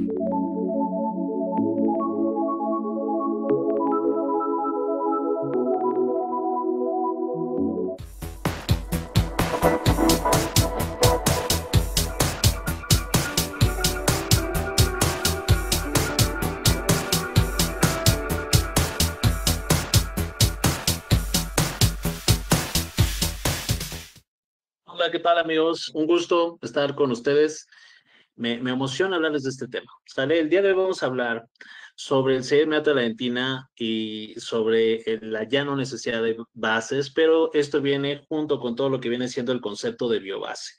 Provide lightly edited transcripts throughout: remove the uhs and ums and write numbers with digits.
Hola, ¿qué tal amigos? Un gusto estar con ustedes. Me emociona hablarles de este tema. ¿Sale? El día de hoy vamos a hablar sobre el CMA de la dentina y sobre la ya no necesidad de bases, pero esto viene junto con todo lo que viene siendo el concepto de biobase.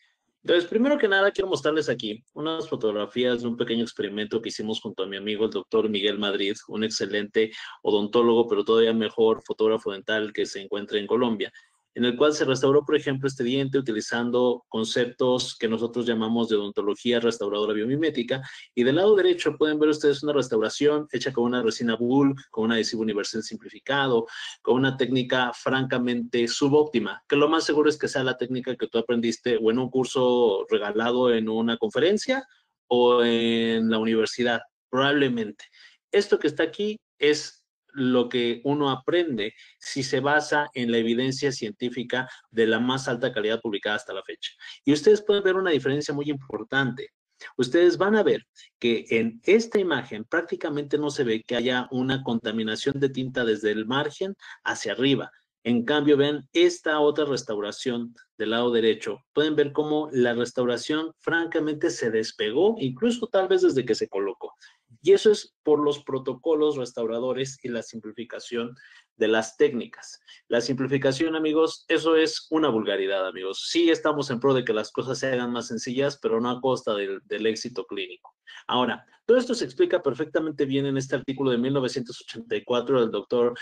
Entonces, primero que nada, quiero mostrarles aquí unas fotografías de un pequeño experimento que hicimos junto a mi amigo, el doctor Miguel Madrid, un excelente odontólogo, pero todavía mejor fotógrafo dental que se encuentra en Colombia, en el cual se restauró, por ejemplo, este diente utilizando conceptos que nosotros llamamos de odontología restauradora biomimética. Y del lado derecho pueden ver ustedes una restauración hecha con una resina Bulk, con un adhesivo universal simplificado, con una técnica francamente subóptima, que lo más seguro es que sea la técnica que tú aprendiste o en un curso regalado en una conferencia o en la universidad, probablemente. Esto que está aquí es lo que uno aprende si se basa en la evidencia científica de la más alta calidad publicada hasta la fecha. Y ustedes pueden ver una diferencia muy importante. Ustedes van a ver que en esta imagen prácticamente no se ve que haya una contaminación de tinta desde el margen hacia arriba. En cambio, vean esta otra restauración del lado derecho. Pueden ver cómo la restauración francamente se despegó, incluso tal vez desde que se colocó. Y eso es por los protocolos restauradores y la simplificación de las técnicas. La simplificación, amigos, eso es una vulgaridad, amigos. Sí estamos en pro de que las cosas se hagan más sencillas, pero no a costa del éxito clínico. Ahora, todo esto se explica perfectamente bien en este artículo de 1984 del doctor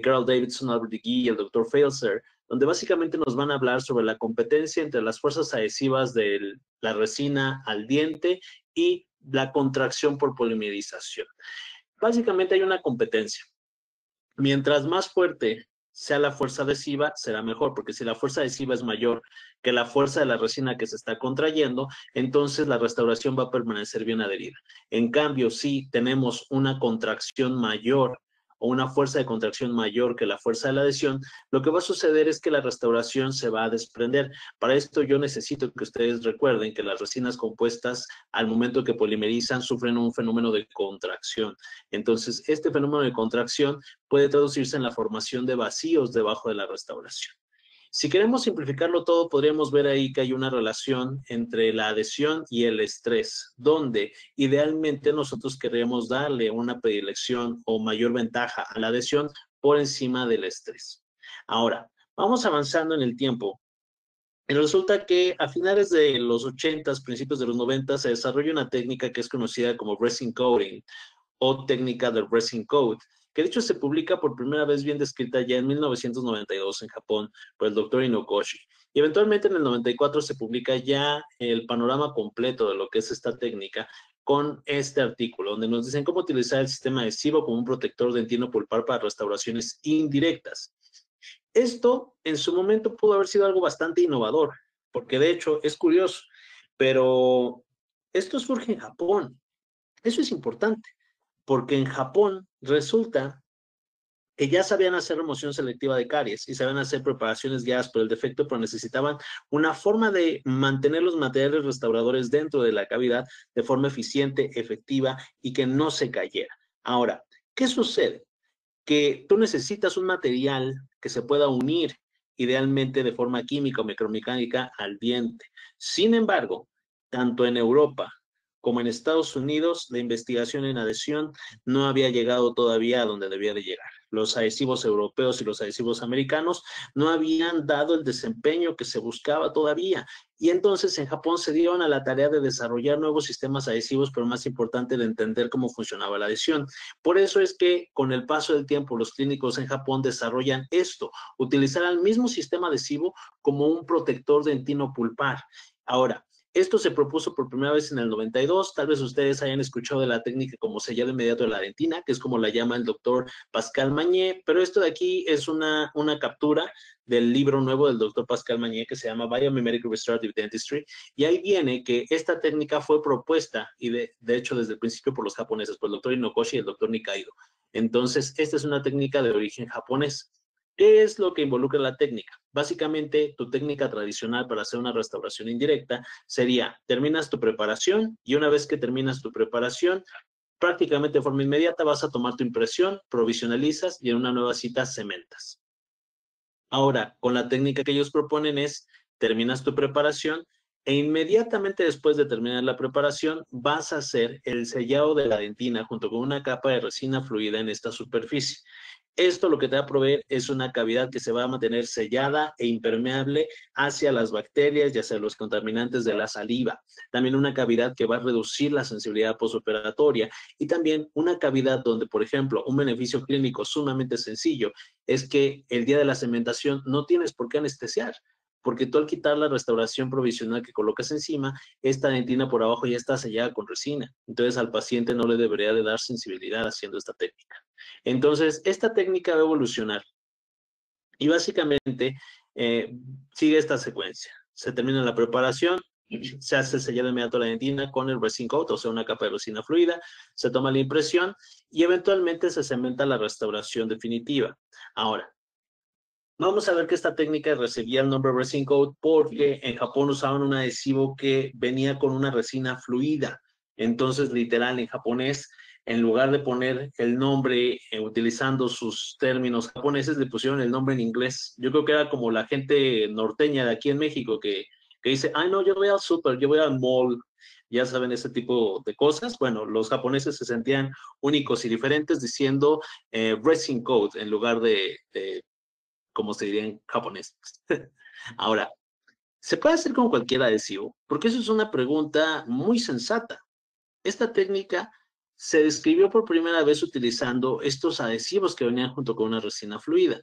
Carl Davidson, Albert Gee y el doctor Felser, donde básicamente nos van a hablar sobre la competencia entre las fuerzas adhesivas de la resina al diente y la contracción por polimerización. Básicamente hay una competencia. Mientras más fuerte sea la fuerza adhesiva, será mejor, porque si la fuerza adhesiva es mayor que la fuerza de la resina que se está contrayendo, entonces la restauración va a permanecer bien adherida. En cambio, si tenemos una contracción mayor o una fuerza de contracción mayor que la fuerza de la adhesión, lo que va a suceder es que la restauración se va a desprender. Para esto yo necesito que ustedes recuerden que las resinas compuestas al momento que polimerizan sufren un fenómeno de contracción. Entonces, este fenómeno de contracción puede traducirse en la formación de vacíos debajo de la restauración. Si queremos simplificarlo todo, podríamos ver ahí que hay una relación entre la adhesión y el estrés, donde idealmente nosotros queremos darle una predilección o mayor ventaja a la adhesión por encima del estrés. Ahora, vamos avanzando en el tiempo. Y resulta que a finales de los 80s, principios de los 90, se desarrolla una técnica que es conocida como resin coating o técnica del resin coat, que de hecho se publica por primera vez bien descrita ya en 1992 en Japón por el doctor Inokoshi. Y eventualmente en el 94 se publica ya el panorama completo de lo que es esta técnica con este artículo, donde nos dicen cómo utilizar el sistema adhesivo como un protector dentino pulpar para restauraciones indirectas. Esto en su momento pudo haber sido algo bastante innovador, porque de hecho es curioso, pero esto surge en Japón. Eso es importante porque en Japón resulta que ya sabían hacer remoción selectiva de caries y sabían hacer preparaciones guiadas por el defecto, pero necesitaban una forma de mantener los materiales restauradores dentro de la cavidad de forma eficiente, efectiva y que no se cayera. Ahora, ¿qué sucede? Que tú necesitas un material que se pueda unir idealmente de forma química o micromecánica al diente. Sin embargo, tanto en Europa como en Estados Unidos, la investigación en adhesión no había llegado todavía a donde debía de llegar. Los adhesivos europeos y los adhesivos americanos no habían dado el desempeño que se buscaba todavía. Y entonces en Japón se dieron a la tarea de desarrollar nuevos sistemas adhesivos, pero más importante de entender cómo funcionaba la adhesión. Por eso es que con el paso del tiempo los clínicos en Japón desarrollan esto, utilizar el mismo sistema adhesivo como un protector dentino pulpar. Ahora, Esto se propuso por primera vez en el 92. Tal vez ustedes hayan escuchado de la técnica como sellado inmediato de la dentina, que es como la llama el doctor Pascal Magne, pero esto de aquí es una captura del libro nuevo del doctor Pascal Magne que se llama Biomimeric Restorative Dentistry, y ahí viene que esta técnica fue propuesta, y de hecho desde el principio por los japoneses, por el doctor Inokoshi y el doctor Nikaido. Entonces, esta es una técnica de origen japonés. ¿Qué es lo que involucra la técnica? Básicamente, tu técnica tradicional para hacer una restauración indirecta sería, terminas tu preparación y una vez que terminas tu preparación, prácticamente de forma inmediata vas a tomar tu impresión, provisionalizas y en una nueva cita cementas. Ahora, con la técnica que ellos proponen es, terminas tu preparación e inmediatamente después de terminar la preparación vas a hacer el sellado de la dentina junto con una capa de resina fluida en esta superficie. Esto lo que te va a proveer es una cavidad que se va a mantener sellada e impermeable hacia las bacterias y hacia los contaminantes de la saliva. También una cavidad que va a reducir la sensibilidad postoperatoria y también una cavidad donde, por ejemplo, un beneficio clínico sumamente sencillo es que el día de la cementación no tienes por qué anestesiar, porque tú al quitar la restauración provisional que colocas encima, esta dentina por abajo ya está sellada con resina. Entonces al paciente no le debería de dar sensibilidad haciendo esta técnica. Entonces, esta técnica va a evolucionar y básicamente sigue esta secuencia. Se termina la preparación, se hace el sellado inmediato de la dentina con el resin coat, o sea, una capa de resina fluida, se toma la impresión y eventualmente se cementa la restauración definitiva. Ahora, vamos a ver que esta técnica recibía el nombre resin coat porque en Japón usaban un adhesivo que venía con una resina fluida. Entonces, literal, en japonés, en lugar de poner el nombre utilizando sus términos japoneses, le pusieron el nombre en inglés. Yo creo que era como la gente norteña de aquí en México que dice, ay, no, yo voy al súper, yo voy al mall. Ya saben, ese tipo de cosas. Bueno, los japoneses se sentían únicos y diferentes diciendo resin coat en lugar de como se diría en japonés. Ahora, ¿se puede hacer con cualquier adhesivo? Porque eso es una pregunta muy sensata. Esta técnica se describió por primera vez utilizando estos adhesivos que venían junto con una resina fluida.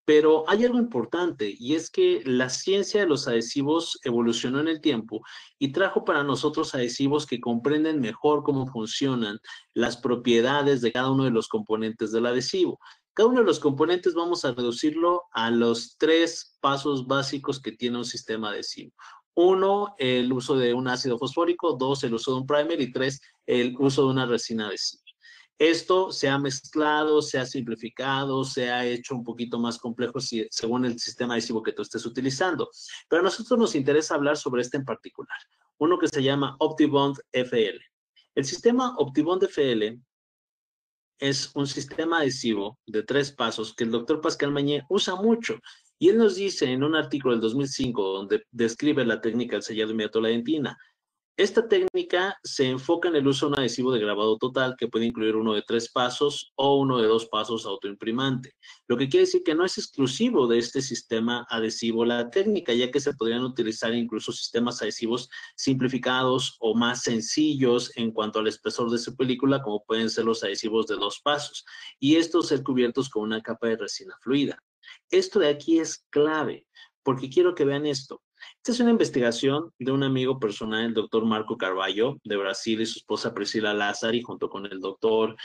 Pero hay algo importante y es que la ciencia de los adhesivos evolucionó en el tiempo y trajo para nosotros adhesivos que comprenden mejor cómo funcionan las propiedades de cada uno de los componentes del adhesivo. Cada uno de los componentes vamos a reducirlo a los 3 pasos básicos que tiene un sistema adhesivo. 1, el uso de un ácido fosfórico. 2, el uso de un primer. Y 3, el uso de una resina adhesiva. Esto se ha mezclado, se ha simplificado, se ha hecho un poquito más complejo según el sistema adhesivo que tú estés utilizando. Pero a nosotros nos interesa hablar sobre este en particular, uno que se llama OptiBond FL. El sistema OptiBond FL es un sistema adhesivo de 3 pasos que el doctor Pascal Magne usa mucho. Y él nos dice en un artículo del 2005 donde describe la técnica del sellado inmediato de la dentina. Esta técnica se enfoca en el uso de un adhesivo de grabado total que puede incluir uno de 3 pasos o uno de 2 pasos autoimprimante. Lo que quiere decir que no es exclusivo de este sistema adhesivo la técnica, ya que se podrían utilizar incluso sistemas adhesivos simplificados o más sencillos en cuanto al espesor de su película, como pueden ser los adhesivos de 2 pasos, y estos ser cubiertos con una capa de resina fluida. Esto de aquí es clave, porque quiero que vean esto. Esta es una investigación de un amigo personal, el doctor Marco Carvalho, de Brasil, y su esposa Priscila Lázari, junto con el doctor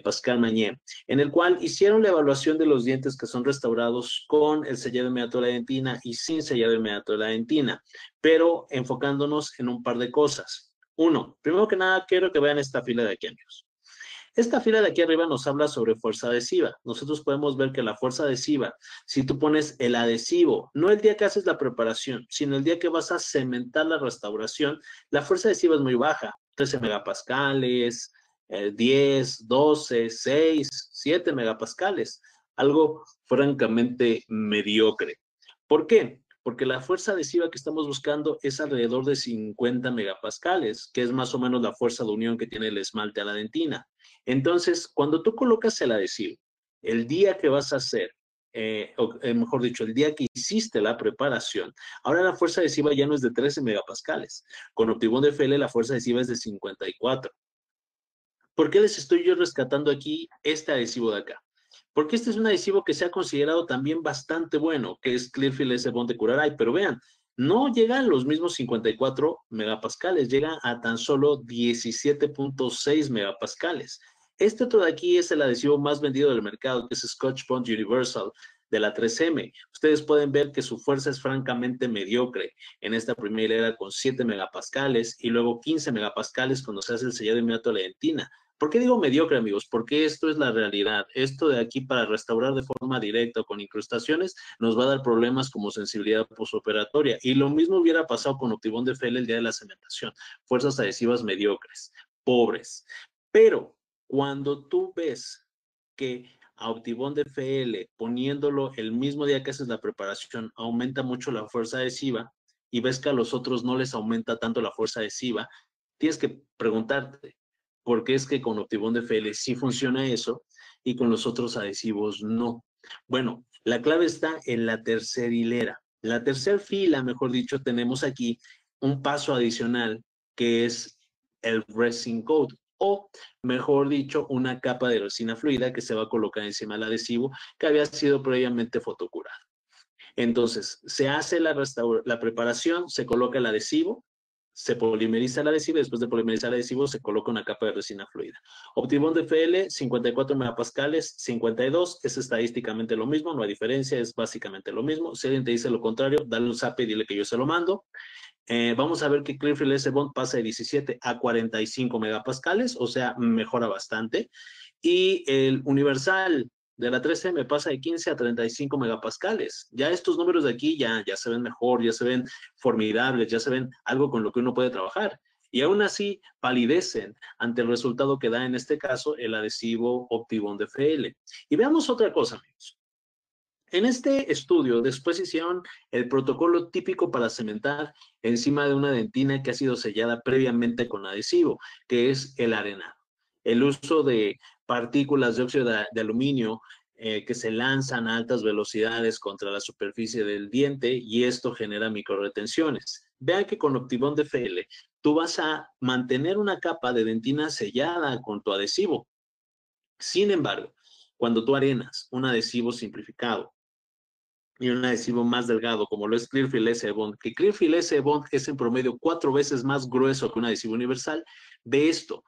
Pascal Magne, en el cual hicieron la evaluación de los dientes que son restaurados con el sellado inmediato de la dentina y sin sellado inmediato de la dentina, pero enfocándonos en un par de cosas. Uno, primero que nada, quiero que vean esta fila de aquí, amigos. Esta fila de aquí arriba nos habla sobre fuerza adhesiva. Nosotros podemos ver que la fuerza adhesiva, si tú pones el adhesivo, no el día que haces la preparación, sino el día que vas a cementar la restauración, la fuerza adhesiva es muy baja, 13 megapascales, 10, 12, 6, 7 megapascales, algo francamente mediocre. ¿Por qué? Porque la fuerza adhesiva que estamos buscando es alrededor de 50 megapascales, que es más o menos la fuerza de unión que tiene el esmalte a la dentina. Entonces, cuando tú colocas el adhesivo, el día que vas a hacer, mejor dicho, el día que hiciste la preparación, ahora la fuerza adhesiva ya no es de 13 megapascales. Con OptiBond FL la fuerza adhesiva es de 54. ¿Por qué les estoy yo rescatando aquí este adhesivo de acá? Porque este es un adhesivo que se ha considerado también bastante bueno, que es Clearfield S Bond de Curaray, pero vean, no llega a los mismos 54 megapascales, llega a tan solo 17.6 megapascales. Este otro de aquí es el adhesivo más vendido del mercado, que es Scotch Bond Universal de la 3M. Ustedes pueden ver que su fuerza es francamente mediocre en esta primera hilera con 7 megapascales y luego 15 megapascales cuando se hace el sellado inmediato de la dentina. ¿Por qué digo mediocre, amigos? Porque esto es la realidad. Esto de aquí para restaurar de forma directa o con incrustaciones nos va a dar problemas como sensibilidad postoperatoria. Y lo mismo hubiera pasado con Optibond FL el día de la cementación. Fuerzas adhesivas mediocres, pobres. Pero cuando tú ves que a Optibond FL, poniéndolo el mismo día que haces la preparación, aumenta mucho la fuerza adhesiva y ves que a los otros no les aumenta tanto la fuerza adhesiva, tienes que preguntarte, ¿por qué es que con Optibond FL sí funciona eso y con los otros adhesivos no? Bueno, la clave está en la tercera hilera. La tercera fila, mejor dicho, tenemos aquí un paso adicional que es el resin coat, o mejor dicho, una capa de resina fluida que se va a colocar encima del adhesivo que había sido previamente fotocurado. Entonces, se hace la preparación, se coloca el adhesivo, se polimeriza el adhesivo y después de polimerizar el adhesivo se coloca una capa de resina fluida. Optibond FL, 54 megapascales, 52, es estadísticamente lo mismo, no hay diferencia, es básicamente lo mismo. Si alguien te dice lo contrario, dale un zap y dile que yo se lo mando. Vamos a ver que Clearfield S-Bond pasa de 17 a 45 megapascales, o sea, mejora bastante. Y el Universal de la 3M pasa de 15 a 35 megapascales. Ya estos números de aquí ya se ven mejor, ya se ven formidables, ya se ven algo con lo que uno puede trabajar. Y aún así palidecen ante el resultado que da en este caso el adhesivo Optibond FL. Y veamos otra cosa, amigos. En este estudio después hicieron el protocolo típico para cementar encima de una dentina que ha sido sellada previamente con adhesivo, que es el arenado. El uso de partículas de óxido de aluminio que se lanzan a altas velocidades contra la superficie del diente y esto genera microretenciones. Vean que con Optibond FL tú vas a mantener una capa de dentina sellada con tu adhesivo. Sin embargo, cuando tú arenas un adhesivo simplificado y un adhesivo más delgado, como lo es Clearfield S-Bond, que Clearfield S-Bond es en promedio 4 veces más grueso que un adhesivo universal, de esto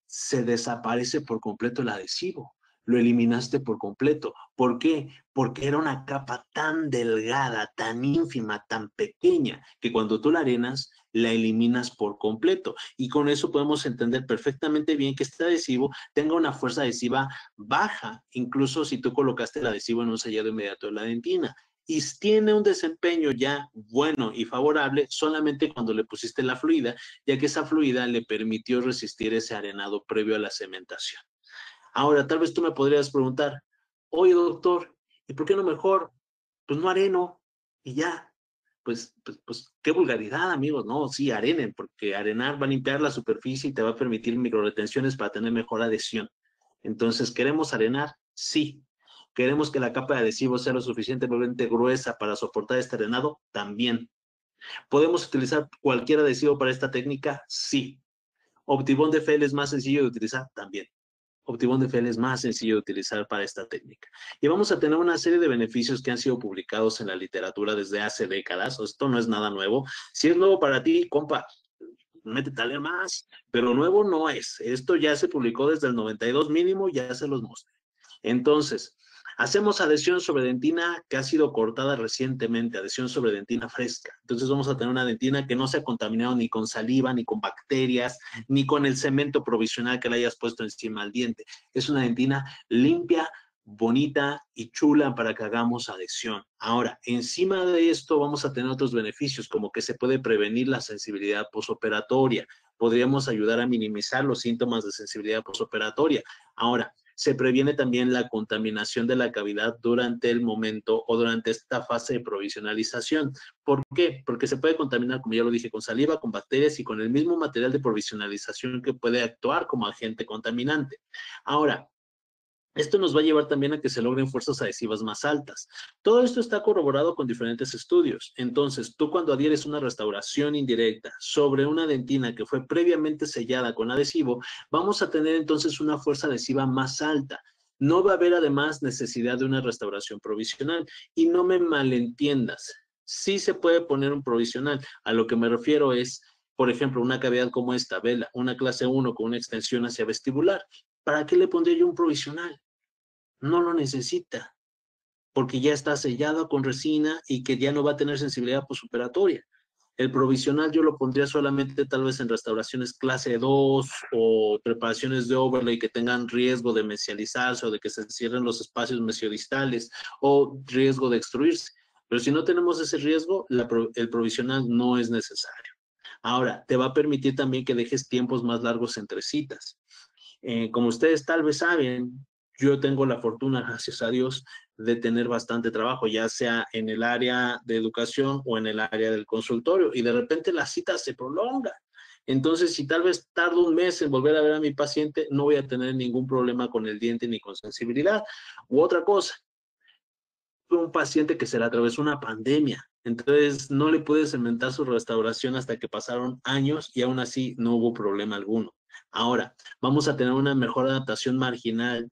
se desaparece por completo el adhesivo. Lo eliminaste por completo. ¿Por qué? Porque era una capa tan delgada, tan ínfima, tan pequeña, que cuando tú la arenas, la eliminas por completo. Y con eso podemos entender perfectamente bien que este adhesivo tenga una fuerza adhesiva baja, incluso si tú colocaste el adhesivo en un sellado inmediato de la dentina. Y tiene un desempeño ya bueno y favorable solamente cuando le pusiste la fluida, ya que esa fluida le permitió resistir ese arenado previo a la cementación. Ahora, tal vez tú me podrías preguntar, oye doctor, ¿y por qué no mejor? Pues no areno y ya. Pues qué vulgaridad, amigos. No, sí, arenen, porque arenar va a limpiar la superficie y te va a permitir microretenciones para tener mejor adhesión. Entonces, ¿queremos arenar? Sí. ¿Queremos que la capa de adhesivo sea lo suficientemente gruesa para soportar este arenado? También. ¿Podemos utilizar cualquier adhesivo para esta técnica? Sí. Optibond FL es más sencillo de utilizar también. Optibond FL es más sencillo de utilizar para esta técnica. Y vamos a tener una serie de beneficios que han sido publicados en la literatura desde hace décadas. Esto no es nada nuevo. Si es nuevo para ti, compa, métete a leer más. Pero nuevo no es. Esto ya se publicó desde el 92 mínimo, ya se los mostré. Entonces, hacemos adhesión sobre dentina que ha sido cortada recientemente, adhesión sobre dentina fresca. Entonces vamos a tener una dentina que no se ha contaminado ni con saliva, ni con bacterias, ni con el cemento provisional que le hayas puesto encima al diente. Es una dentina limpia, bonita y chula para que hagamos adhesión. Ahora, encima de esto vamos a tener otros beneficios, como que se puede prevenir la sensibilidad posoperatoria. Podríamos ayudar a minimizar los síntomas de sensibilidad posoperatoria. Ahora, se previene también la contaminación de la cavidad durante el momento o durante esta fase de provisionalización. ¿Por qué? Porque se puede contaminar, como ya lo dije, con saliva, con bacterias y con el mismo material de provisionalización que puede actuar como agente contaminante. Ahora, esto nos va a llevar también a que se logren fuerzas adhesivas más altas. Todo esto está corroborado con diferentes estudios. Entonces, tú cuando adhieres una restauración indirecta sobre una dentina que fue previamente sellada con adhesivo, vamos a tener entonces una fuerza adhesiva más alta. No va a haber además necesidad de una restauración provisional. Y no me malentiendas. sí se puede poner un provisional. A lo que me refiero es, por ejemplo, una cavidad como esta, vela, una clase 1 con una extensión hacia vestibular. ¿Para qué le pondría yo un provisional? No lo necesita, porque ya está sellado con resina y que ya no va a tener sensibilidad postoperatoria. El provisional yo lo pondría solamente tal vez en restauraciones clase 2 o preparaciones de overlay que tengan riesgo de mesializarse o de que se cierren los espacios mesiodistales o riesgo de extruirse. Pero si no tenemos ese riesgo, el provisional no es necesario. Ahora, te va a permitir también que dejes tiempos más largos entre citas. Como ustedes tal vez saben, yo tengo la fortuna, gracias a Dios, de tener bastante trabajo, ya sea en el área de educación o en el área del consultorio, y de repente la cita se prolonga. Entonces, si tal vez tardo un mes en volver a ver a mi paciente, no voy a tener ningún problema con el diente ni con sensibilidad. U otra cosa, un paciente que se le atravesó una pandemia, entonces no le pude cementar su restauración hasta que pasaron años y aún así no hubo problema alguno. Ahora, vamos a tener una mejor adaptación marginal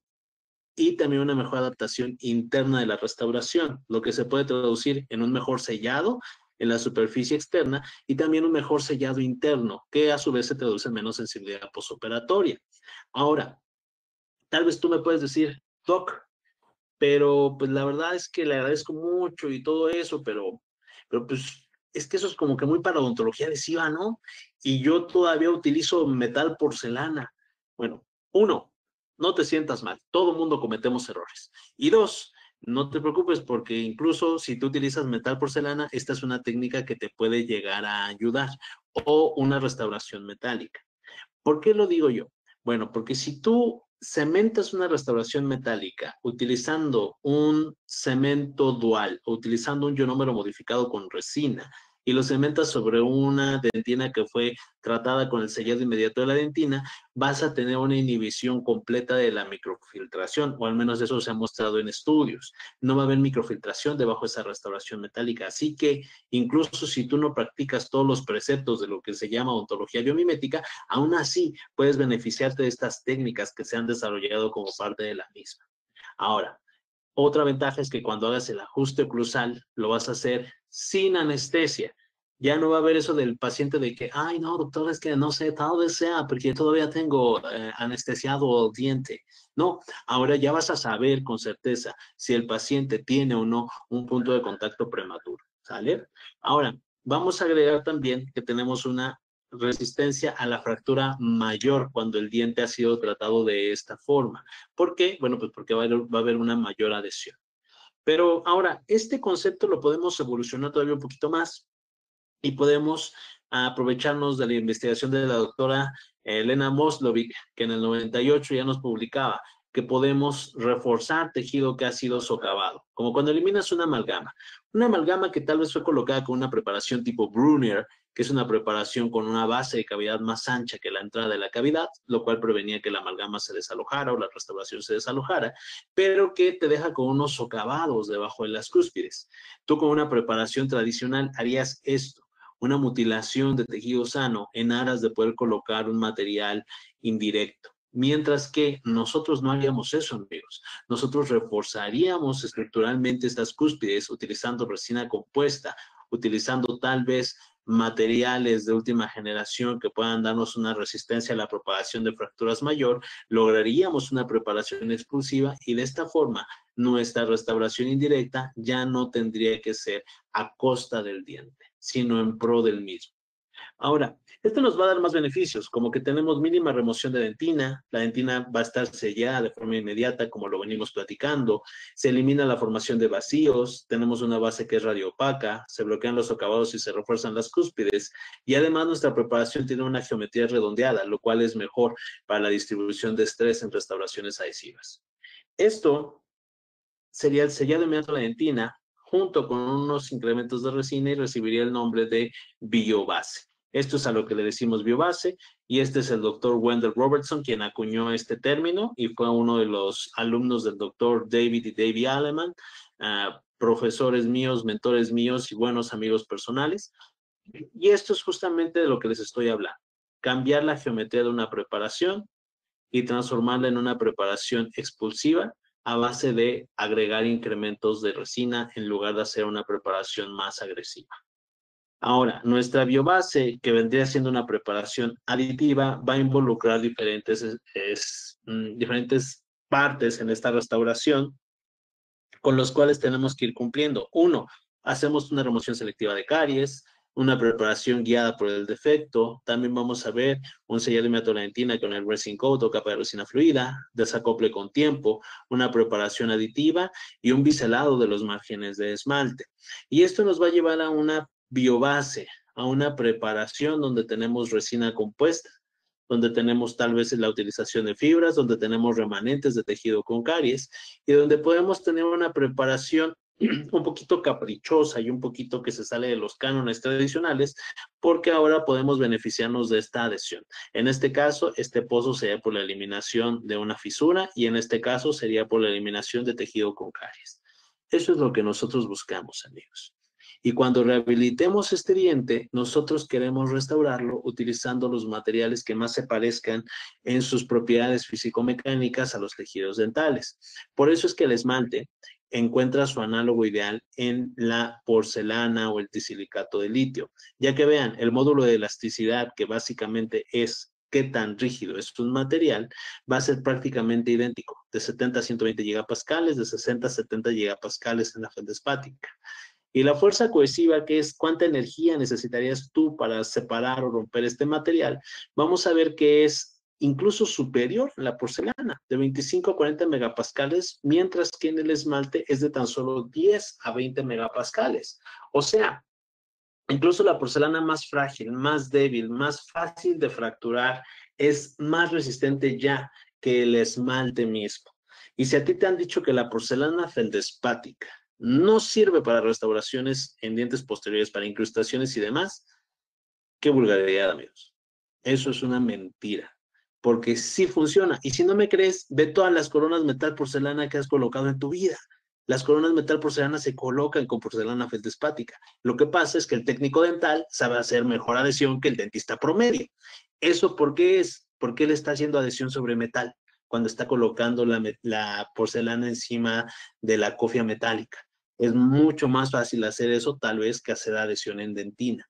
y también una mejor adaptación interna de la restauración, lo que se puede traducir en un mejor sellado en la superficie externa y también un mejor sellado interno, que a su vez se traduce en menos sensibilidad postoperatoria. Ahora, tal vez tú me puedes decir, Doc, pero pues la verdad es que le agradezco mucho y todo eso, pero pues es que eso es como que muy para odontología adhesiva, ¿no? Y yo todavía utilizo metal porcelana. Bueno, uno, no te sientas mal, todo mundo cometemos errores. Y dos, no te preocupes porque incluso si tú utilizas metal porcelana, esta es una técnica que te puede llegar a ayudar o una restauración metálica. ¿Por qué lo digo yo? Bueno, porque si tú cementas una restauración metálica utilizando un cemento dual o utilizando un ionómero modificado con resina y lo cementas sobre una dentina que fue tratada con el sellado inmediato de la dentina, vas a tener una inhibición completa de la microfiltración, o al menos eso se ha mostrado en estudios. No va a haber microfiltración debajo de esa restauración metálica. Así que incluso si tú no practicas todos los preceptos de lo que se llama ontología biomimética, aún así puedes beneficiarte de estas técnicas que se han desarrollado como parte de la misma. Ahora, otra ventaja es que cuando hagas el ajuste oclusal, lo vas a hacer sin anestesia. Ya no va a haber eso del paciente de que, ay, no, doctor, es que no sé, tal vez sea porque todavía tengo anestesiado el diente. No, ahora ya vas a saber con certeza si el paciente tiene o no un punto de contacto prematuro. ¿Sale? Ahora, vamos a agregar también que tenemos una resistencia a la fractura mayor cuando el diente ha sido tratado de esta forma. ¿Por qué? Bueno, pues porque va a haber una mayor adhesión. Pero ahora, este concepto lo podemos evolucionar todavía un poquito más y podemos aprovecharnos de la investigación de la doctora Elena Moslovic, que en el 98 ya nos publicaba que podemos reforzar tejido que ha sido socavado, como cuando eliminas una amalgama que tal vez fue colocada con una preparación tipo Brunner, que es una preparación con una base de cavidad más ancha que la entrada de la cavidad, lo cual prevenía que la amalgama se desalojara o la restauración se desalojara, pero que te deja con unos socavados debajo de las cúspides. Tú con una preparación tradicional harías esto, una mutilación de tejido sano en aras de poder colocar un material indirecto. Mientras que nosotros no haríamos eso, amigos. Nosotros reforzaríamos estructuralmente estas cúspides utilizando resina compuesta, utilizando tal vez materiales de última generación que puedan darnos una resistencia a la propagación de fracturas mayor, lograríamos una preparación exclusiva y de esta forma nuestra restauración indirecta ya no tendría que ser a costa del diente, sino en pro del mismo. Ahora, esto nos va a dar más beneficios, como que tenemos mínima remoción de dentina, la dentina va a estar sellada de forma inmediata, como lo venimos platicando, se elimina la formación de vacíos, tenemos una base que es radioopaca, se bloquean los socavados y se refuerzan las cúspides, y además nuestra preparación tiene una geometría redondeada, lo cual es mejor para la distribución de estrés en restauraciones adhesivas. Esto sería el sellado inmediato de la dentina, junto con unos incrementos de resina y recibiría el nombre de biobase. Esto es a lo que le decimos biobase y este es el doctor Wendell Robertson quien acuñó este término y fue uno de los alumnos del doctor David y Davey Aleman, profesores míos, mentores míos y buenos amigos personales. Y esto es justamente de lo que les estoy hablando. Cambiar la geometría de una preparación y transformarla en una preparación expulsiva a base de agregar incrementos de resina en lugar de hacer una preparación más agresiva. Ahora, nuestra biobase, que vendría siendo una preparación aditiva, va a involucrar diferentes partes en esta restauración con los cuales tenemos que ir cumpliendo. Uno, hacemos una remoción selectiva de caries, una preparación guiada por el defecto. También vamos a ver un sellado de metolentina con el resin coat o capa de resina fluida, desacople con tiempo, una preparación aditiva y un biselado de los márgenes de esmalte. Y esto nos va a llevar a una biobase, a una preparación donde tenemos resina compuesta, donde tenemos tal vez la utilización de fibras, donde tenemos remanentes de tejido con caries y donde podemos tener una preparación un poquito caprichosa y un poquito que se sale de los cánones tradicionales, porque ahora podemos beneficiarnos de esta adhesión. En este caso, este pozo sería por la eliminación de una fisura y en este caso sería por la eliminación de tejido con caries. Eso es lo que nosotros buscamos, amigos. Y cuando rehabilitemos este diente, nosotros queremos restaurarlo utilizando los materiales que más se parezcan en sus propiedades físico-mecánicas a los tejidos dentales. Por eso es que el esmalte encuentra su análogo ideal en la porcelana o el tisilicato de litio, ya que vean, el módulo de elasticidad, que básicamente es qué tan rígido es un material, va a ser prácticamente idéntico, de 70 a 120 gigapascales, de 60 a 70 gigapascales en la feldespática. Y la fuerza cohesiva, que es cuánta energía necesitarías tú para separar o romper este material, vamos a ver que es incluso superior a la porcelana, de 25 a 40 megapascales, mientras que en el esmalte es de tan solo 10 a 20 megapascales. O sea, incluso la porcelana más frágil, más débil, más fácil de fracturar, es más resistente ya que el esmalte mismo. Y si a ti te han dicho que la porcelana feldespática no sirve para restauraciones en dientes posteriores, para incrustaciones y demás, qué vulgaridad, amigos. Eso es una mentira, porque sí funciona. Y si no me crees, ve todas las coronas metal porcelana que has colocado en tu vida. Las coronas metal porcelana se colocan con porcelana feldespática. Lo que pasa es que el técnico dental sabe hacer mejor adhesión que el dentista promedio. ¿Eso por qué es? Porque él está haciendo adhesión sobre metal cuando está colocando la porcelana encima de la cofia metálica. Es mucho más fácil hacer eso tal vez que hacer adhesión en dentina.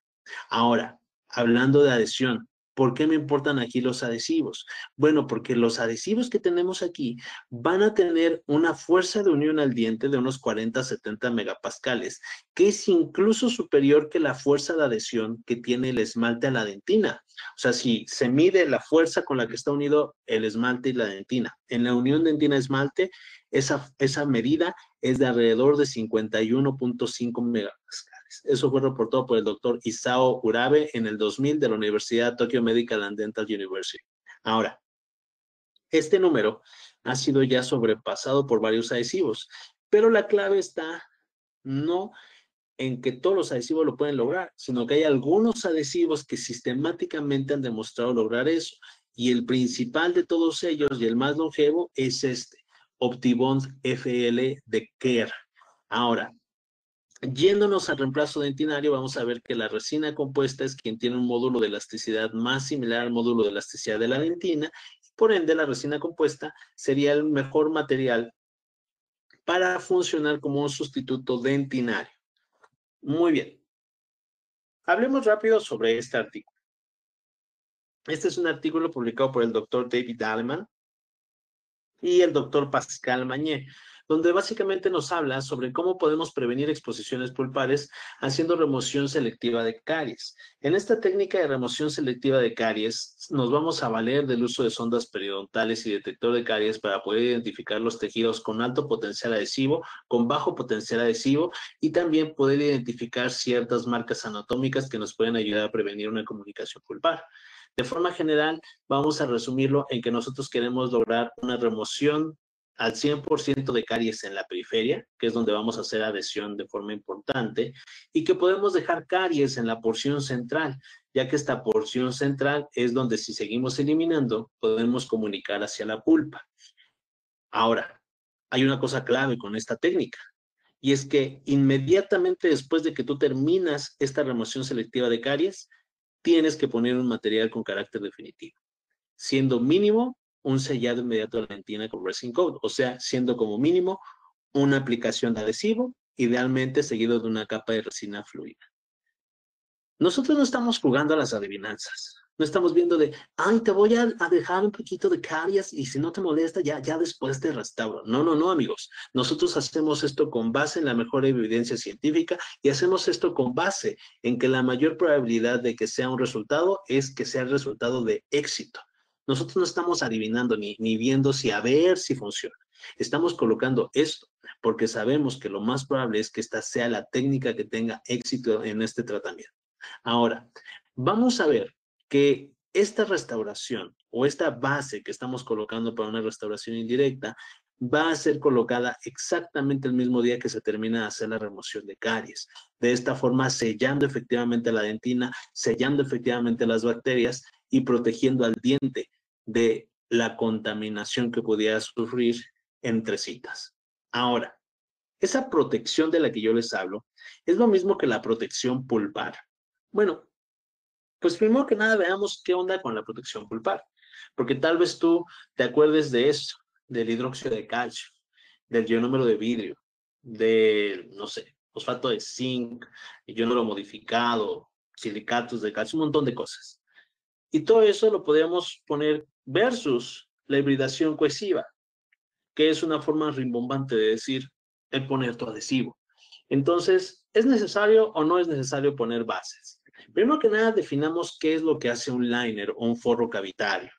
Ahora, hablando de adhesión, ¿por qué me importan aquí los adhesivos? Bueno, porque los adhesivos que tenemos aquí van a tener una fuerza de unión al diente de unos 40 a 70 megapascales, que es incluso superior que la fuerza de adhesión que tiene el esmalte a la dentina. O sea, si se mide la fuerza con la que está unido el esmalte y la dentina, en la unión dentina-esmalte, esa medida es de alrededor de 51.5 megapascales. Eso fue reportado por el doctor Isao Urabe en el 2000 de la Universidad Tokyo Medical and Dental University. Ahora, este número ha sido ya sobrepasado por varios adhesivos, pero la clave está no en que todos los adhesivos lo pueden lograr, sino que hay algunos adhesivos que sistemáticamente han demostrado lograr eso. Y el principal de todos ellos y el más longevo es este, Optibond FL de Kerr. Ahora, yéndonos al reemplazo dentinario, vamos a ver que la resina compuesta es quien tiene un módulo de elasticidad más similar al módulo de elasticidad de la dentina. Por ende, la resina compuesta sería el mejor material para funcionar como un sustituto dentinario. Muy bien. Hablemos rápido sobre este artículo. Este es un artículo publicado por el doctor David Aleman y el doctor Pascal Mañé, donde básicamente nos habla sobre cómo podemos prevenir exposiciones pulpares haciendo remoción selectiva de caries. En esta técnica de remoción selectiva de caries, nos vamos a valer del uso de sondas periodontales y detector de caries para poder identificar los tejidos con alto potencial adhesivo, con bajo potencial adhesivo y también poder identificar ciertas marcas anatómicas que nos pueden ayudar a prevenir una comunicación pulpar. De forma general, vamos a resumirlo en que nosotros queremos lograr una remoción al 100% de caries en la periferia, que es donde vamos a hacer adhesión de forma importante, y que podemos dejar caries en la porción central, ya que esta porción central es donde si seguimos eliminando, podemos comunicar hacia la pulpa. Ahora, hay una cosa clave con esta técnica, y es que inmediatamente después de que tú terminas esta remoción selectiva de caries, tienes que poner un material con carácter definitivo, siendo mínimo un sellado inmediato de la dentina con resin coat, o sea, siendo como mínimo una aplicación de adhesivo, idealmente seguido de una capa de resina fluida. Nosotros no estamos jugando a las adivinanzas. No estamos viendo de, ay, te voy a dejar un poquito de caries y si no te molesta, ya después te restauro. No, no, no, amigos. Nosotros hacemos esto con base en la mejor evidencia científica y hacemos esto con base en que la mayor probabilidad de que sea un resultado es que sea el resultado de éxito. Nosotros no estamos adivinando ni viendo si a ver si funciona. Estamos colocando esto porque sabemos que lo más probable es que esta sea la técnica que tenga éxito en este tratamiento. Ahora, vamos a ver que esta restauración o esta base que estamos colocando para una restauración indirecta va a ser colocada exactamente el mismo día que se termina de hacer la remoción de caries. De esta forma, sellando efectivamente la dentina, sellando efectivamente las bacterias y protegiendo al diente de la contaminación que pudiera sufrir entre citas. Ahora, esa protección de la que yo les hablo es lo mismo que la protección pulpar. Bueno, pues primero que nada veamos qué onda con la protección pulpar, porque tal vez tú te acuerdes de eso, del hidróxido de calcio, del ionómero de vidrio, del, no sé, fosfato de zinc, ionómero modificado, silicatos de calcio, un montón de cosas. Y todo eso lo podríamos poner versus la hibridación cohesiva, que es una forma rimbombante de decir el poner tu adhesivo. Entonces, ¿es necesario o no es necesario poner bases? Primero que nada, definamos qué es lo que hace un liner o un forro cavitario.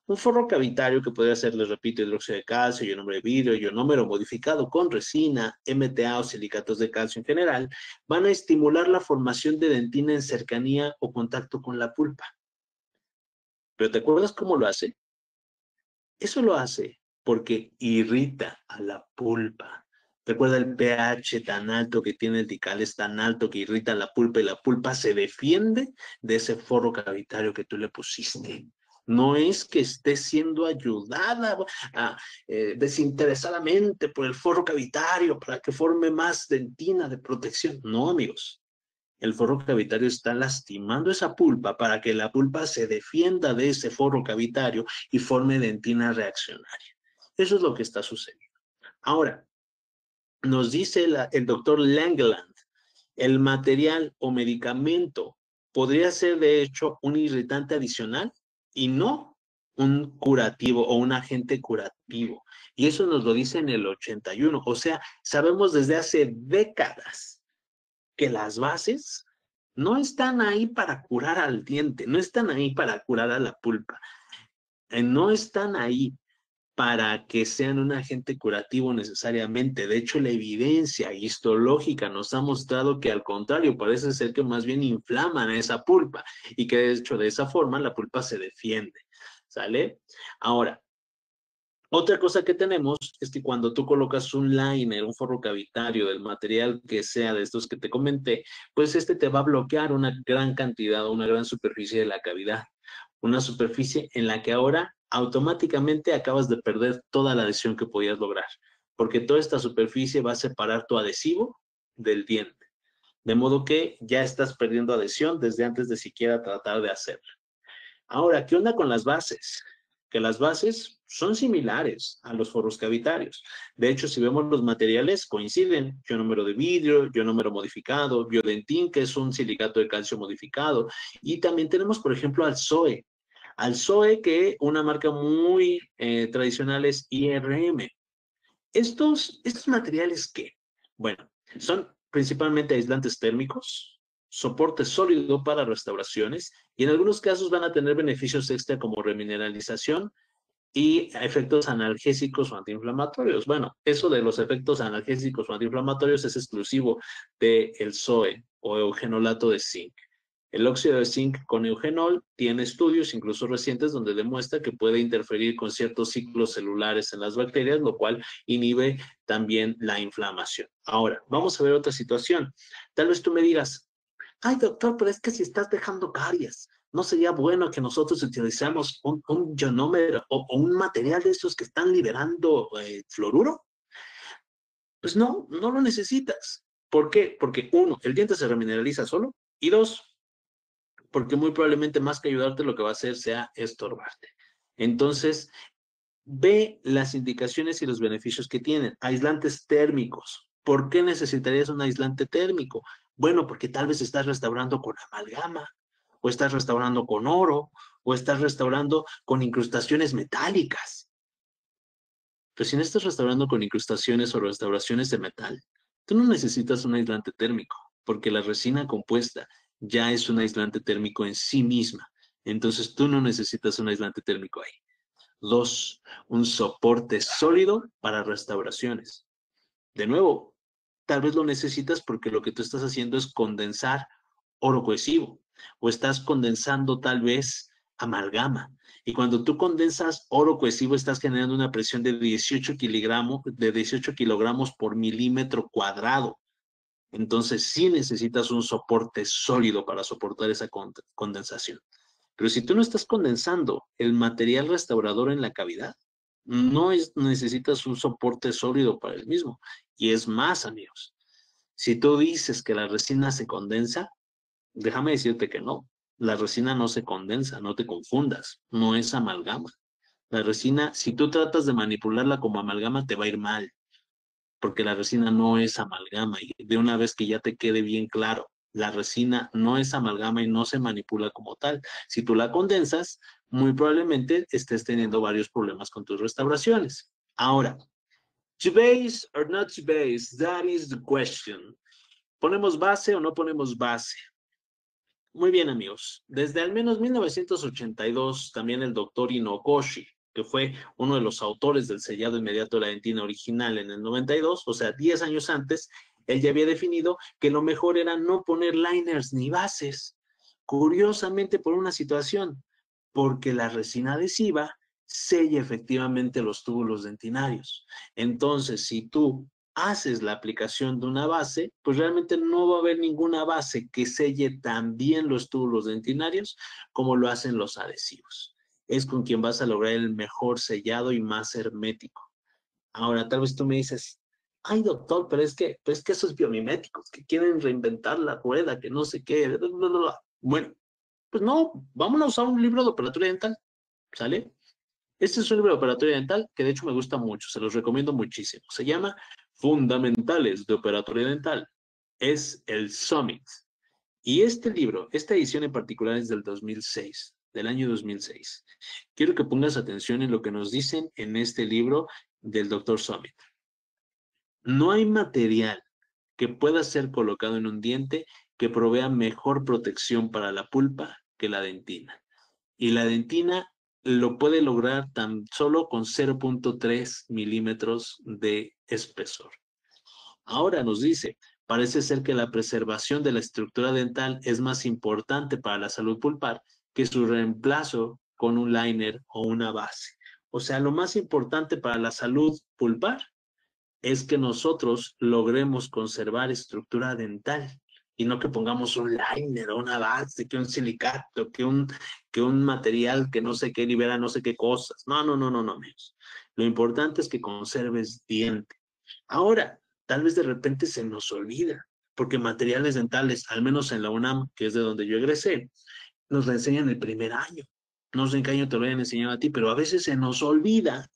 Un forro cavitario que podría ser, les repito, hidróxido de calcio, ionómero de vidrio, ionómero modificado con resina, MTA o silicatos de calcio en general, van a estimular la formación de dentina en cercanía o contacto con la pulpa. ¿Pero te acuerdas cómo lo hace? Eso lo hace porque irrita a la pulpa. Recuerda el pH tan alto que tiene el dical, es tan alto que irrita la pulpa y la pulpa se defiende de ese forro cavitario que tú le pusiste. No es que esté siendo ayudada desinteresadamente por el forro cavitario para que forme más dentina de protección. No, amigos. El forro cavitario está lastimando esa pulpa para que la pulpa se defienda de ese forro cavitario y forme dentina reaccionaria. Eso es lo que está sucediendo. Ahora, nos dice el doctor Langland, el material o medicamento podría ser de hecho un irritante adicional y no un curativo o un agente curativo. Y eso nos lo dice en el 81. O sea, sabemos desde hace décadas que las bases no están ahí para curar al diente, no están ahí para curar a la pulpa, no están ahí para que sean un agente curativo necesariamente. De hecho, la evidencia histológica nos ha mostrado que al contrario, parece ser que más bien inflaman a esa pulpa y que de hecho de esa forma la pulpa se defiende. ¿Sale? Ahora, otra cosa que tenemos es que cuando tú colocas un liner, un forro cavitario del material que sea de estos que te comenté, pues este te va a bloquear una gran cantidad o una gran superficie de la cavidad. Una superficie en la que ahora automáticamente acabas de perder toda la adhesión que podías lograr, porque toda esta superficie va a separar tu adhesivo del diente. De modo que ya estás perdiendo adhesión desde antes de siquiera tratar de hacerlo. Ahora, ¿qué onda con las bases? Que las bases son similares a los forros cavitarios. De hecho, si vemos los materiales, coinciden. Ionómero de vidrio, ionómero modificado, biodentín, que es un silicato de calcio modificado. Y también tenemos, por ejemplo, al SOE. Al SOE, que una marca muy tradicional es IRM. Estos materiales, ¿qué? Bueno, son principalmente aislantes térmicos, soporte sólido para restauraciones y en algunos casos van a tener beneficios extra como remineralización y efectos analgésicos o antiinflamatorios. Bueno, eso de los efectos analgésicos o antiinflamatorios es exclusivo del SOE o eugenolato de zinc. El óxido de zinc con eugenol tiene estudios, incluso recientes, donde demuestra que puede interferir con ciertos ciclos celulares en las bacterias, lo cual inhibe también la inflamación. Ahora, vamos a ver otra situación. Tal vez tú me digas, ay, doctor, pero es que si estás dejando caries, ¿no sería bueno que nosotros utilizamos un ionómero o un material de esos que están liberando fluoruro? Pues no, no lo necesitas. ¿Por qué? Porque uno, el diente se remineraliza solo y dos, porque muy probablemente más que ayudarte lo que va a hacer sea estorbarte. Entonces, Ve las indicaciones y los beneficios que tienen. Aislantes térmicos. ¿Por qué necesitarías un aislante térmico? Bueno, porque tal vez estás restaurando con amalgama, o estás restaurando con oro, o estás restaurando con incrustaciones metálicas. Pero si no estás restaurando con incrustaciones o restauraciones de metal, tú no necesitas un aislante térmico, porque la resina compuesta ya es un aislante térmico en sí misma. Entonces tú no necesitas un aislante térmico ahí. 2, un soporte sólido para restauraciones. De nuevo, tal vez lo necesitas porque lo que tú estás haciendo es condensar oro cohesivo o estás condensando tal vez amalgama. Y cuando tú condensas oro cohesivo estás generando una presión de 18 kilogramos por milímetro cuadrado. Entonces sí necesitas un soporte sólido para soportar esa condensación. Pero si tú no estás condensando el material restaurador en la cavidad, necesitas un soporte sólido para el mismo. Y es más, amigos, si tú dices que la resina se condensa, déjame decirte que no. La resina no se condensa, no te confundas, no es amalgama. La resina, si tú tratas de manipularla como amalgama, te va a ir mal, porque la resina no es amalgama. Y de una vez que ya te quede bien claro, la resina no es amalgama y no se manipula como tal. Si tú la condensas, muy probablemente estés teniendo varios problemas con tus restauraciones. Ahora, to base or not to base, that is the question. ¿Ponemos base o no ponemos base? Muy bien, amigos. Desde al menos 1982, también el doctor Inokoshi, que fue uno de los autores del sellado inmediato de la dentina original en el 92, o sea, 10 años antes, él ya había definido que lo mejor era no poner liners ni bases. Curiosamente, por una situación, porque la resina adhesiva sella efectivamente los túbulos dentinarios. Entonces, si tú haces la aplicación de una base, pues realmente no va a haber ninguna base que selle tan bien los túbulos dentinarios como lo hacen los adhesivos. Es con quien vas a lograr el mejor sellado y más hermético. Ahora, tal vez tú me dices, ay doctor, pero es que esos biomiméticos que quieren reinventar la rueda, que no sé qué, bla, bla, bla, bla. Bueno, pues no, vámonos a un libro de operatoria dental, ¿sale? Este es un libro de operatoria dental que de hecho me gusta mucho, se los recomiendo muchísimo. Se llama Fundamentales de Operatoria Dental. Es el Summit. Y este libro, esta edición en particular es del 2006, del año 2006. Quiero que pongas atención en lo que nos dicen en este libro del Dr. Summit. No hay material que pueda ser colocado en un diente que provea mejor protección para la pulpa que la dentina. Y la dentina lo puede lograr tan solo con 0.3 milímetros de espesor. Ahora nos dice, parece ser que la preservación de la estructura dental es más importante para la salud pulpar que su reemplazo con un liner o una base. O sea, lo más importante para la salud pulpar es que nosotros logremos conservar estructura dental y no que pongamos un liner o una base, que un silicato, que un material que no sé qué libera no sé qué cosas. No, no, no, no, no, amigos. Lo importante es que conserves diente. Ahora, tal vez de repente se nos olvida, porque materiales dentales, al menos en la UNAM, que es de donde yo egresé, nos la enseñan el primer año. No sé en qué año te lo hayan enseñado a ti, pero a veces se nos olvida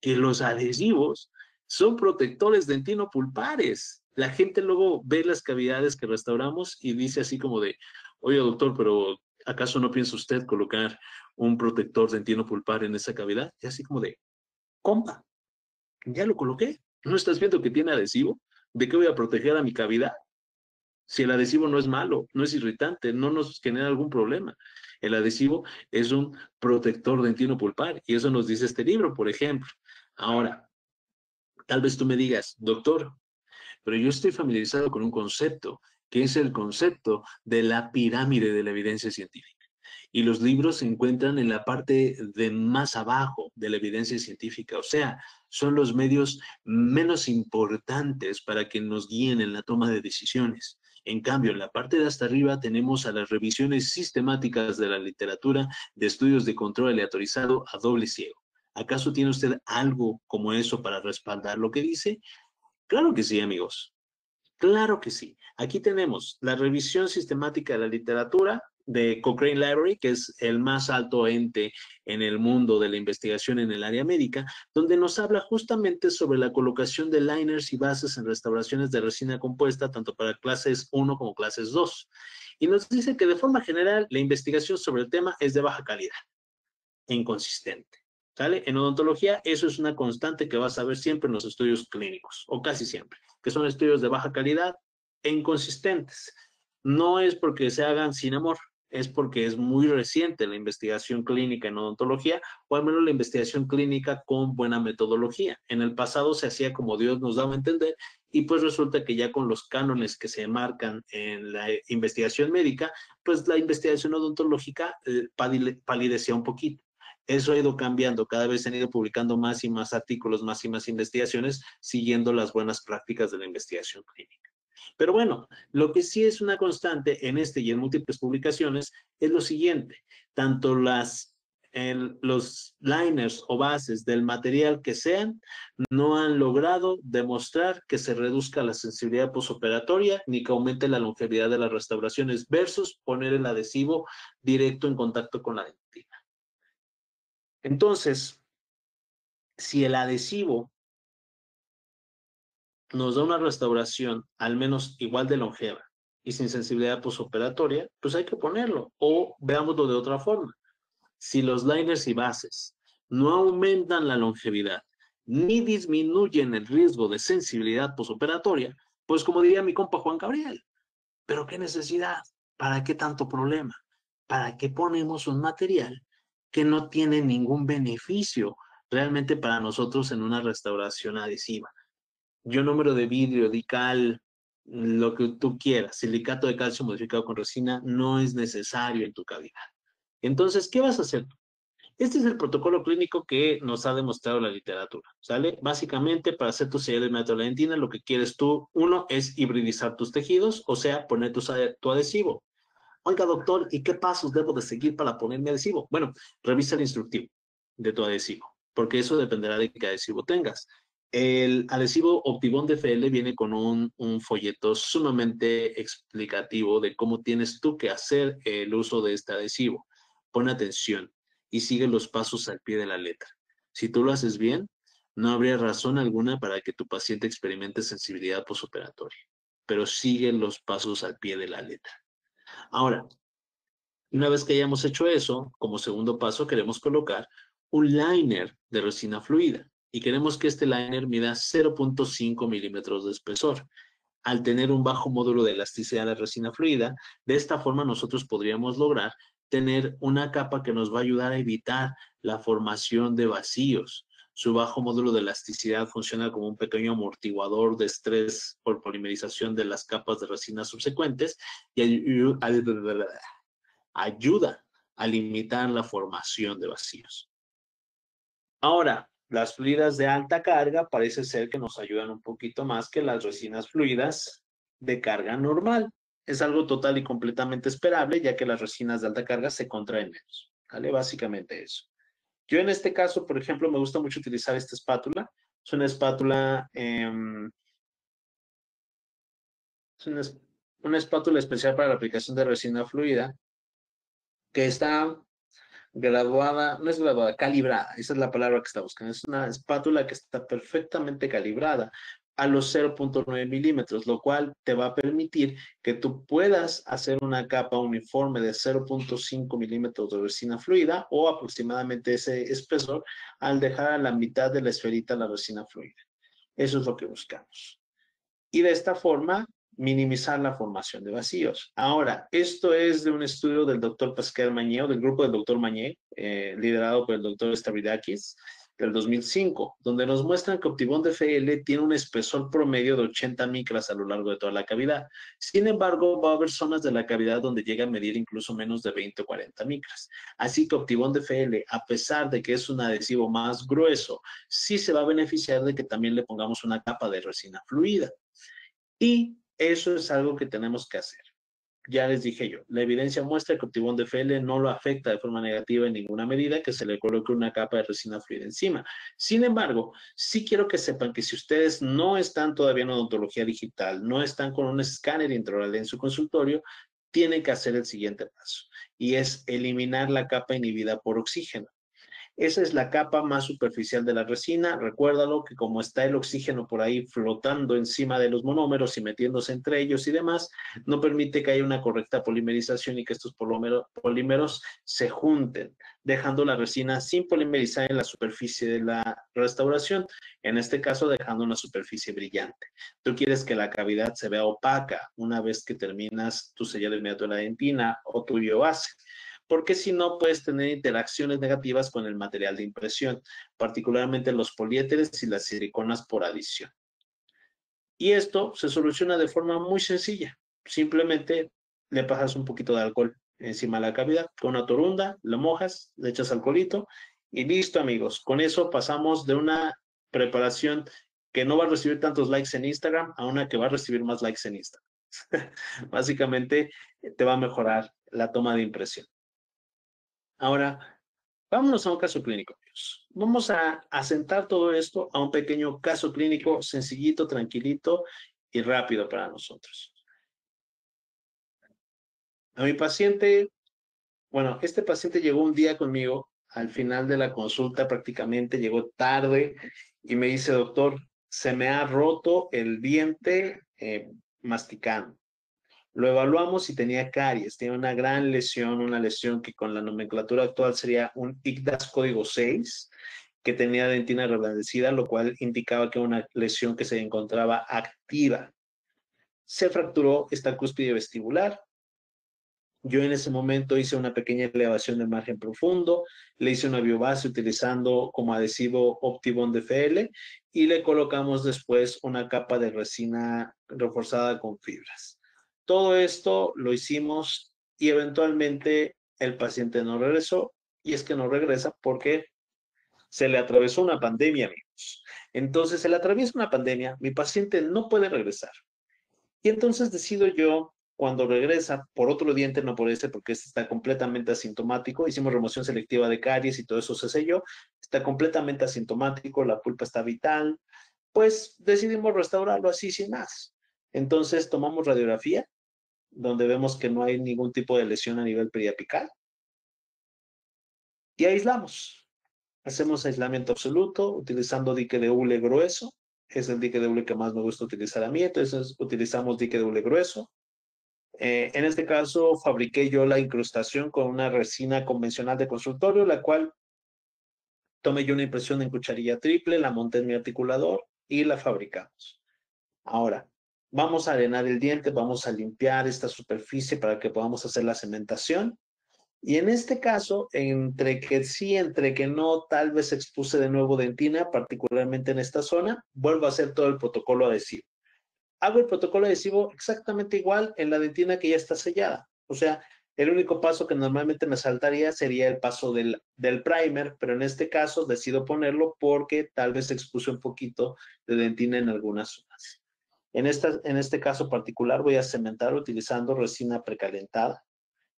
que los adhesivos son protectores dentino-pulpares. La gente luego ve las cavidades que restauramos y dice así como de, oye doctor, pero ¿acaso no piensa usted colocar un protector dentino-pulpar en esa cavidad? Y así como de, compa, ya lo coloqué. ¿No estás viendo que tiene adhesivo? ¿De qué voy a proteger a mi cavidad? Si el adhesivo no es malo, no es irritante, no nos genera algún problema. El adhesivo es un protector dentino pulpar y eso nos dice este libro, por ejemplo. Ahora, tal vez tú me digas, doctor, pero yo estoy familiarizado con un concepto, que es el concepto de la pirámide de la evidencia científica. Y los libros se encuentran en la parte de más abajo de la evidencia científica, o sea, son los medios menos importantes para que nos guíen en la toma de decisiones. En cambio, en la parte de hasta arriba tenemos a las revisiones sistemáticas de la literatura de estudios de control aleatorizado a doble ciego. ¿Acaso tiene usted algo como eso para respaldar lo que dice? Claro que sí, amigos. Claro que sí. Aquí tenemos la revisión sistemática de la literatura de Cochrane Library, que es el más alto ente en el mundo de la investigación en el área médica, donde nos habla justamente sobre la colocación de liners y bases en restauraciones de resina compuesta, tanto para clases 1 como clases 2. Y nos dice que de forma general la investigación sobre el tema es de baja calidad e inconsistente. ¿Sale? En odontología eso es una constante que vas a ver siempre en los estudios clínicos, o casi siempre, que son estudios de baja calidad e inconsistentes. No es porque se hagan sin amor, es porque es muy reciente la investigación clínica en odontología, o al menos la investigación clínica con buena metodología. En el pasado se hacía como Dios nos daba a entender, y pues resulta que ya con los cánones que se marcan en la investigación médica, pues la investigación odontológica palidecía un poquito. Eso ha ido cambiando, cada vez se han ido publicando más y más artículos, más y más investigaciones, siguiendo las buenas prácticas de la investigación clínica. Pero bueno, lo que sí es una constante en este y en múltiples publicaciones es lo siguiente, tanto los liners o bases del material que sean, no han logrado demostrar que se reduzca la sensibilidad posoperatoria ni que aumente la longevidad de las restauraciones versus poner el adhesivo directo en contacto con la dentina. Entonces, si el adhesivo nos da una restauración al menos igual de longeva y sin sensibilidad posoperatoria, pues hay que ponerlo. O veámoslo de otra forma. Si los liners y bases no aumentan la longevidad ni disminuyen el riesgo de sensibilidad posoperatoria, pues como diría mi compa Juan Gabriel, ¿pero qué necesidad? ¿Para qué tanto problema? ¿Para qué ponemos un material que no tiene ningún beneficio realmente para nosotros en una restauración adhesiva? Ionómero de vidrio, dical, lo que tú quieras, silicato de calcio modificado con resina, no es necesario en tu cavidad. Entonces, ¿qué vas a hacer tú? Este es el protocolo clínico que nos ha demostrado la literatura, ¿sale? Básicamente, para hacer tu sellado de metalentina, lo que quieres tú, uno, es hibridizar tus tejidos, o sea, poner tu adhesivo. Oiga, doctor, ¿y qué pasos debo de seguir para poner mi adhesivo? Bueno, revisa el instructivo de tu adhesivo, porque eso dependerá de qué adhesivo tengas. El adhesivo Optibond DFL viene con un folleto sumamente explicativo de cómo tienes tú que hacer el uso de este adhesivo. Pon atención y sigue los pasos al pie de la letra. Si tú lo haces bien, no habría razón alguna para que tu paciente experimente sensibilidad posoperatoria, pero sigue los pasos al pie de la letra. Ahora, una vez que hayamos hecho eso, como segundo paso queremos colocar un liner de resina fluida y queremos que este liner mida 0.5 milímetros de espesor. Al tener un bajo módulo de elasticidad de la resina fluida, de esta forma nosotros podríamos lograr tener una capa que nos va a ayudar a evitar la formación de vacíos. Su bajo módulo de elasticidad funciona como un pequeño amortiguador de estrés por polimerización de las capas de resina subsecuentes y ayuda a limitar la formación de vacíos. Ahora, las fluidas de alta carga parece ser que nos ayudan un poquito más que las resinas fluidas de carga normal. Es algo total y completamente esperable, ya que las resinas de alta carga se contraen menos. ¿Vale? Básicamente eso. Yo en este caso, por ejemplo, me gusta mucho utilizar esta espátula. Es una espátula, es una espátula especial para la aplicación de resina fluida que está graduada, no es graduada, calibrada, esa es la palabra que está buscando. Es una espátula que está perfectamente calibrada a los 0.9 milímetros, lo cual te va a permitir que tú puedas hacer una capa uniforme de 0.5 milímetros de resina fluida o aproximadamente ese espesor al dejar a la mitad de la esferita la resina fluida. Eso es lo que buscamos. Y de esta forma minimizar la formación de vacíos. Ahora, esto es de un estudio del doctor Pascal Mañé, o del grupo del doctor Mañé, liderado por el doctor Stavridakis, del 2005, donde nos muestran que Optibond DFL tiene un espesor promedio de 80 micras a lo largo de toda la cavidad. Sin embargo, va a haber zonas de la cavidad donde llega a medir incluso menos de 20 o 40 micras. Así que Optibond DFL, a pesar de que es un adhesivo más grueso, sí se va a beneficiar de que también le pongamos una capa de resina fluida. Y eso es algo que tenemos que hacer. Ya les dije yo, la evidencia muestra que Optibond DFL no lo afecta de forma negativa en ninguna medida que se le coloque una capa de resina fluida encima. Sin embargo, sí quiero que sepan que si ustedes no están todavía en odontología digital, no están con un escáner intraoral en su consultorio, tiene que hacer el siguiente paso, y es eliminar la capa inhibida por oxígeno. Esa es la capa más superficial de la resina. Recuérdalo que como está el oxígeno por ahí flotando encima de los monómeros y metiéndose entre ellos y demás, no permite que haya una correcta polimerización y que estos polímeros se junten, dejando la resina sin polimerizar en la superficie de la restauración, en este caso dejando una superficie brillante. Tú quieres que la cavidad se vea opaca una vez que terminas tu sellado inmediato de la dentina o tu biobase, porque si no puedes tener interacciones negativas con el material de impresión, particularmente los poliéteres y las siliconas por adición. Y esto se soluciona de forma muy sencilla. Simplemente le pasas un poquito de alcohol encima de la cavidad con una torunda, lo mojas, le echas alcoholito y listo, amigos. Con eso pasamos de una preparación que no va a recibir tantos likes en Instagram a una que va a recibir más likes en Instagram. Básicamente te va a mejorar la toma de impresión. Ahora, vámonos a un caso clínico, amigos. Vamos a asentar todo esto a un pequeño caso clínico sencillito, tranquilito y rápido para nosotros. A mi paciente, bueno, este paciente llegó un día conmigo, al final de la consulta prácticamente, llegó tarde y me dice, doctor, se me ha roto el diente masticando. Lo evaluamos y tenía caries, tenía una gran lesión, una lesión que con la nomenclatura actual sería un ICDAS código 6, que tenía dentina reblandecida, lo cual indicaba que era una lesión que se encontraba activa. Se fracturó esta cúspide vestibular. Yo en ese momento hice una pequeña elevación del margen profundo, le hice una biobase utilizando como adhesivo Optibond FL y le colocamos después una capa de resina reforzada con fibras. Todo esto lo hicimos y eventualmente el paciente no regresó, y es que no regresa porque se le atravesó una pandemia, amigos. Entonces, se le atraviesa una pandemia, mi paciente no puede regresar. Y entonces decido yo, cuando regresa por otro diente, no por este, porque este está completamente asintomático, hicimos remoción selectiva de caries y todo eso se selló, está completamente asintomático, la pulpa está vital, pues decidimos restaurarlo así sin más. Entonces tomamos radiografía, donde vemos que no hay ningún tipo de lesión a nivel periapical, y aislamos. Hacemos aislamiento absoluto utilizando dique de hule grueso. Es el dique de hule que más me gusta utilizar a mí, entonces utilizamos dique de hule grueso. En este caso, fabriqué yo la incrustación con una resina convencional de consultorio, la cual tomé yo una impresión en cucharilla triple, la monté en mi articulador y la fabricamos. Ahora, vamos a arenar el diente, vamos a limpiar esta superficie para que podamos hacer la cementación. Y en este caso, entre que sí, entre que no, tal vez expuse de nuevo dentina, particularmente en esta zona, vuelvo a hacer todo el protocolo adhesivo. Hago el protocolo adhesivo exactamente igual en la dentina que ya está sellada. O sea, el único paso que normalmente me saltaría sería el paso del primer, pero en este caso decido ponerlo porque tal vez expuse un poquito de dentina en algunas zonas. En este caso particular voy a cementar utilizando resina precalentada.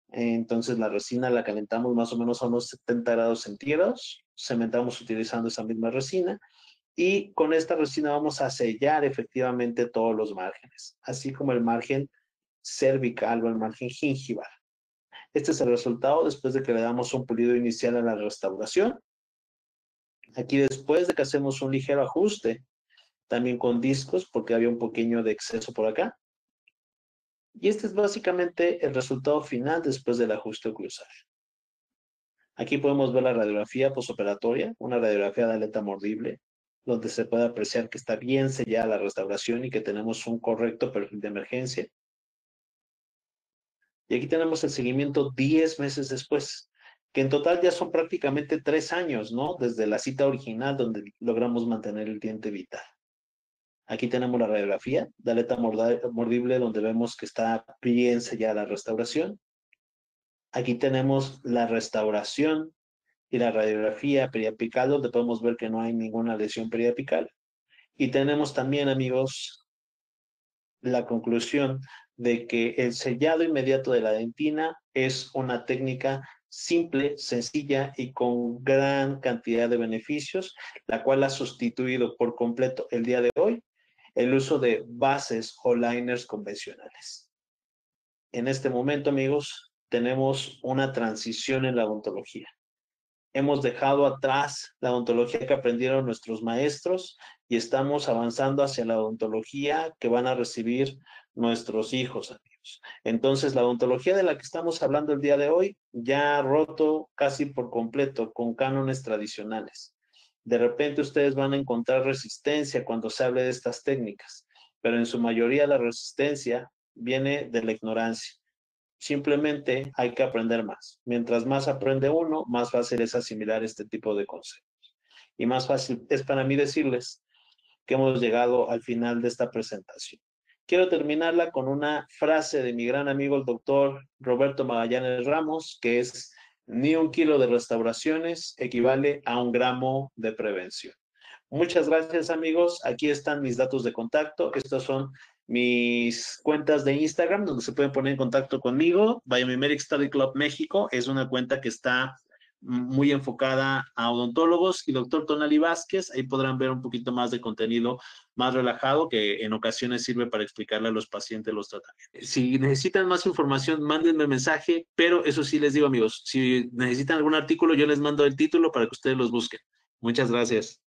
Entonces la resina la calentamos más o menos a unos 70 grados centígrados, cementamos utilizando esa misma resina y con esta resina vamos a sellar efectivamente todos los márgenes, así como el margen cervical o el margen gingival. Este es el resultado después de que le damos un pulido inicial a la restauración. Aquí después de que hacemos un ligero ajuste, también con discos, porque había un pequeño de exceso por acá. Y este es básicamente el resultado final después del ajuste oclusal. Aquí podemos ver la radiografía postoperatoria, una radiografía de aleta mordible, donde se puede apreciar que está bien sellada la restauración y que tenemos un correcto perfil de emergencia. Y aquí tenemos el seguimiento 10 meses después, que en total ya son prácticamente 3 años, ¿no? Desde la cita original donde logramos mantener el diente vital. Aquí tenemos la radiografía de aleta mordible donde vemos que está bien sellada la restauración. Aquí tenemos la restauración y la radiografía periapical, donde podemos ver que no hay ninguna lesión periapical. Y tenemos también, amigos, la conclusión de que el sellado inmediato de la dentina es una técnica simple, sencilla y con gran cantidad de beneficios, la cual ha sustituido por completo el día de hoy el uso de bases o liners convencionales. en este momento, amigos, tenemos una transición en la odontología. Hemos dejado atrás la odontología que aprendieron nuestros maestros y estamos avanzando hacia la odontología que van a recibir nuestros hijos, amigos. Entonces, la odontología de la que estamos hablando el día de hoy ya ha roto casi por completo con cánones tradicionales. De repente ustedes van a encontrar resistencia cuando se hable de estas técnicas, pero en su mayoría la resistencia viene de la ignorancia. Simplemente hay que aprender más. Mientras más aprende uno, más fácil es asimilar este tipo de conceptos. Y más fácil es para mí decirles que hemos llegado al final de esta presentación. Quiero terminarla con una frase de mi gran amigo el doctor Roberto Magallanes Ramos, que es: ni un kilo de restauraciones equivale a un gramo de prevención. Muchas gracias, amigos. Aquí están mis datos de contacto. Estos son mis cuentas de Instagram, donde se pueden poner en contacto conmigo. Biomimeric Study Club México es una cuenta que está muy enfocada a odontólogos, y doctor Tonali Vázquez, ahí podrán ver un poquito más de contenido más relajado que en ocasiones sirve para explicarle a los pacientes los tratamientos. Si necesitan más información, mándenme mensaje, pero eso sí les digo, amigos, si necesitan algún artículo, yo les mando el título para que ustedes los busquen. Muchas gracias.